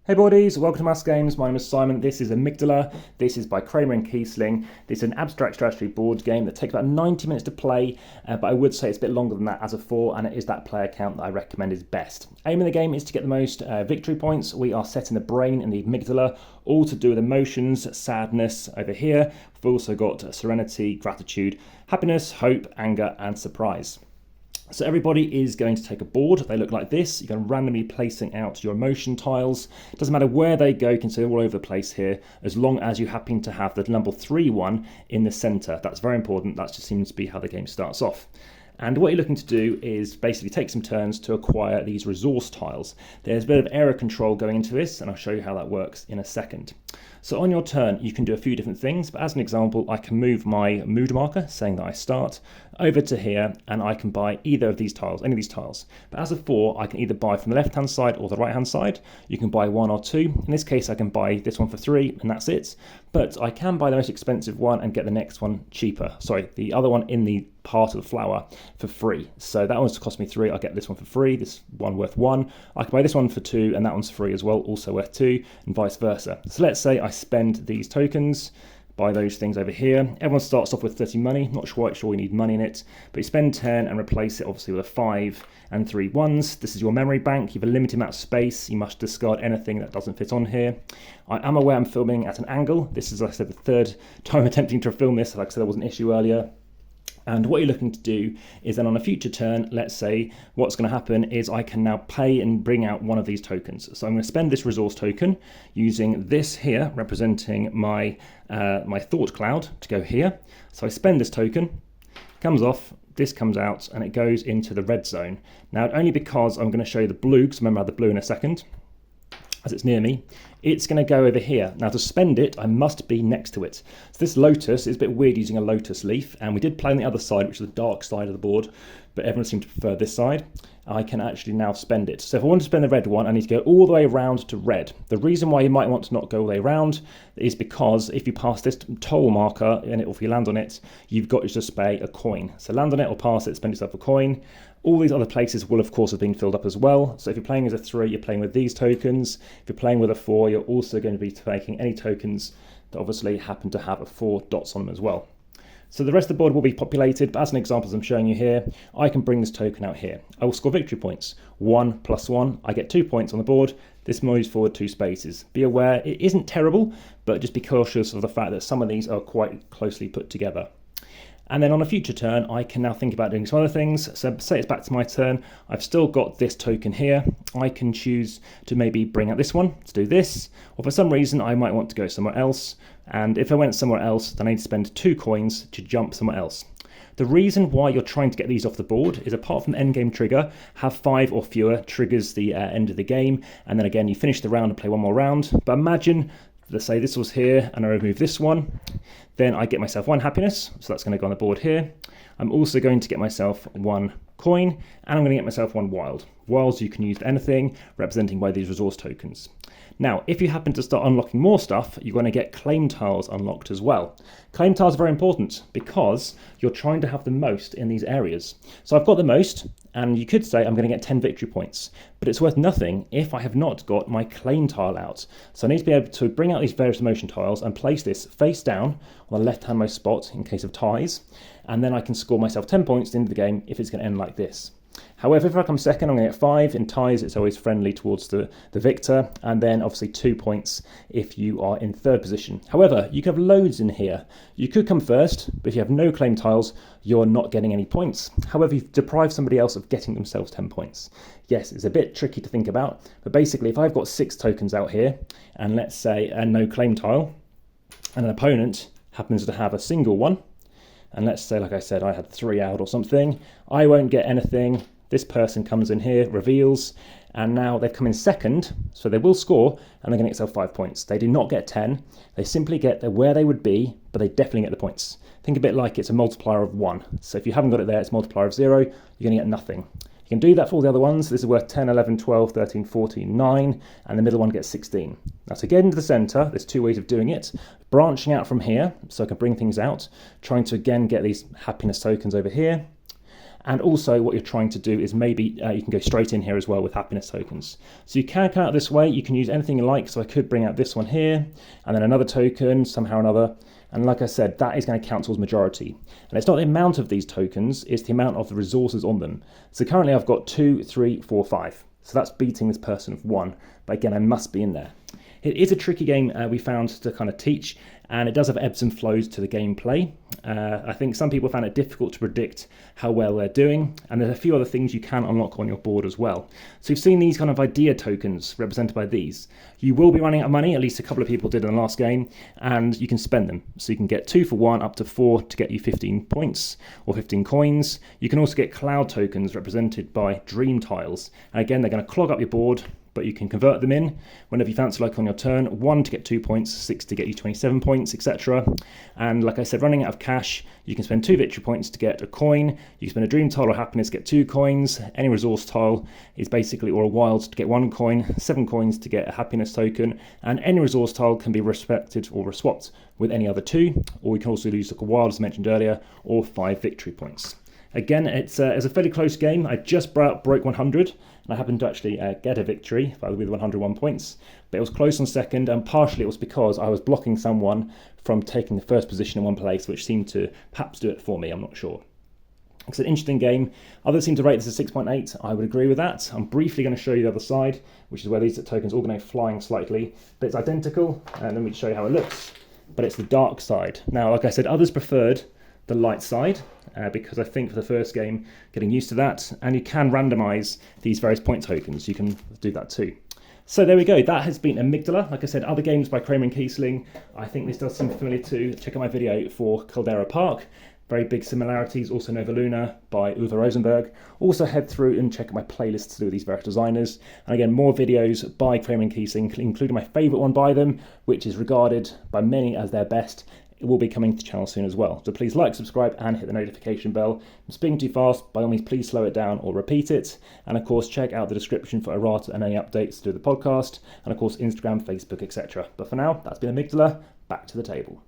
Hey buddies, welcome to AmassGames. My name is Simon. This is Amygdala. This is by Kramer Kiesling. This is an abstract strategy board game that takes about 90 minutes to play, but I would say it's a bit longer than that as a 4, and it is that player count that I recommend is best. Aim of the game is to get the most victory points. We are setting the brain and the amygdala, all to do with emotions, sadness over here. We've also got serenity, gratitude, happiness, hope, anger, and surprise. So everybody is going to take a board. They look like this. You're going to randomly placing out your emotion tiles. It doesn't matter where they go, you can see them all over the place here, as long as you happen to have the number 3 one in the center. That's very important. That just seems to be how the game starts off. And what you're looking to do is basically take some turns to acquire these resource tiles. There's a bit of error control going into this, and I'll show you how that works in a second. So on your turn, you can do a few different things, but as an example, I can move my mood marker, saying that I start, over to here, and I can buy either of these tiles, any of these tiles. But as a 4, I can either buy from the left-hand side or the right-hand side. You can buy 1 or 2. In this case, I can buy this one for 3, and that's it. But I can buy the most expensive one and get the next one cheaper. Sorry, the other one in the part of the flower for free. So that one's cost me 3. I'll get this one for free, this one worth 1. I can buy this one for 2, and that one's free as well, also worth 2, and vice versa. So let's say I spend these tokens, buy those things over here. Everyone starts off with 30 money. Not quite sure you need money in it, but you spend 10 and replace it obviously with a 5 and 3 1s. This is your memory bank. You have a limited amount of space. You must discard anything that doesn't fit on here. I am aware I'm filming at an angle. This is, like I said, the 3rd time attempting to film this. Like I said, there was an issue earlier. And what you're looking to do is then on a future turn, let's say what's going to happen is I can now pay and bring out one of these tokens. So I'm going to spend this resource token using this here representing my my thought cloud to go here. So I spend this token, comes off, this comes out, and it goes into the red zone. Now only because I'm going to show you the blue, because remember I have the blue in a second, as it's near me, it's going to go over here. Now to spend it, I must be next to it. So this lotus is a bit weird using a lotus leaf, and we did play on the other side, which is the dark side of the board, but everyone seemed to prefer this side. I can actually now spend it. So if I want to spend the red one, I need to go all the way around to red. The reason why you might want to not go all the way around is because if you pass this toll marker, and if you land on it, you've got to just pay a coin. So land on it or pass it, spend yourself a coin. All these other places will of course have been filled up as well. So if you're playing as a 3, you're playing with these tokens. If you're playing with a 4, you're also going to be taking any tokens that obviously happen to have a 4 dots on them as well. So the rest of the board will be populated, but as an example, as I'm showing you here, I can bring this token out here. I will score victory points. 1 + 1, I get 2 points on the board. This moves forward 2 spaces. Be aware, it isn't terrible, but just be cautious of the fact that some of these are quite closely put together. And then on a future turn, I can now think about doing some other things. So say it's back to my turn, I've still got this token here. I can choose to maybe bring out this one to do this, or for some reason I might want to go somewhere else. And if I went somewhere else, then I need to spend 2 coins to jump somewhere else. The reason why you're trying to get these off the board is, apart from the endgame trigger, have 5 or fewer triggers the end of the game, and then again you finish the round and play one more round. But imagine, let's say this was here and I remove this one, then I get myself 1 happiness, so that's going to go on the board here. I'm also going to get myself 1 coin, and I'm going to get myself 1 wild. Wilds you can use for anything, representing by these resource tokens. Now, if you happen to start unlocking more stuff, you're going to get claim tiles unlocked as well. Claim tiles are very important because you're trying to have the most in these areas. So I've got the most, and you could say I'm going to get 10 victory points, but it's worth nothing if I have not got my claim tile out. So I need to be able to bring out these various emotion tiles and place this face down on the left-hand most spot in case of ties, and then I can score myself 10 points at the end of the game if it's going to end like this. However, if I come second, I'm going to get 5. In ties, it's always friendly towards the victor, and then obviously 2 points if you are in 3rd position. However, you can have loads in here. You could come first, but if you have no claim tiles, you're not getting any points. However, you've deprived somebody else of getting themselves 10 points. Yes, it's a bit tricky to think about, but basically if I've got 6 tokens out here, and let's say a no claim tile, and an opponent happens to have a single one, and let's say, like I said, I had 3 out or something, I won't get anything. This person comes in here, reveals, and now they've come in second, so they will score, and they're going to get themselves 5 points. They do not get 10. They simply get where they would be, but they definitely get the points. Think a bit like it's a multiplier of 1. So if you haven't got it there, it's a multiplier of 0. You're going to get nothing. You can do that for all the other ones. This is worth 10, 11, 12, 13, 14, 9, and the middle one gets 16. Now to get into the center, there's 2 ways of doing it. Branching out from here, so I can bring things out, trying to again get these happiness tokens over here, And also what you're trying to do is maybe you can go straight in here as well with happiness tokens. So you can count it this way, you can use anything you like. So I could bring out this one here, and then another token somehow or another. And like I said, that is going to count towards majority. And it's not the amount of these tokens, it's the amount of the resources on them. So currently I've got 2, 3, 4, 5. So that's beating this person of 1. But again, I must be in there. It is a tricky game we found to kind of teach, and it does have ebbs and flows to the gameplay. I think some people found it difficult to predict how well they're doing, and there's a few other things you can unlock on your board as well. So you've seen these kind of idea tokens represented by these. You will be running out of money, at least a couple of people did in the last game, and you can spend them. So you can get 2 for 1 up to 4 to get you 15 points or 15 coins. You can also get cloud tokens represented by dream tiles. And again, they're going to clog up your board, but you can convert them in whenever you fancy, like on your turn. 1 to get 2 points, 6 to get you 27 points, etc. And like I said, running out of cash, you can spend 2 victory points to get a coin. You can spend a dream tile or happiness to get 2 coins. Any resource tile is basically, or a wild, to get 1 coin, 7 coins to get a happiness token, and any resource tile can be respected or swapped with any other 2, or we can also use like a wild, as mentioned earlier, or 5 victory points. Again, it's a fairly close game. I just broke 100, and I happened to actually get a victory with 101 points. But it was close on second, and partially it was because I was blocking someone from taking the first position in one place, which seemed to perhaps do it for me, I'm not sure. It's an interesting game. Others seem to rate this as 6.8. I would agree with that. I'm briefly going to show you the other side, which is where these tokens all going to go flying slightly. But it's identical, and let me show you how it looks. But it's the dark side. Now, like I said, others preferred the light side, because I think for the first game, getting used to that, and you can randomize these various point tokens. You can do that too. So there we go, that has been Amygdala. Like I said, other games by Kramer Kiesling. I think this does seem familiar too. Check out my video for Caldera Park. Very big similarities. Also Nova Luna by Uwe Rosenberg. Also head through and check out my playlists to do with these various designers. And again, more videos by Kramer Kiesling, including my favourite one by them, which is regarded by many as their best. It will be coming to the channel soon as well. So please like, subscribe, and hit the notification bell. If I'm speaking too fast, by all means, please slow it down or repeat it. And of course, check out the description for errata and any updates to the podcast. And of course, Instagram, Facebook, etc. But for now, that's been Amygdala. Back to the table.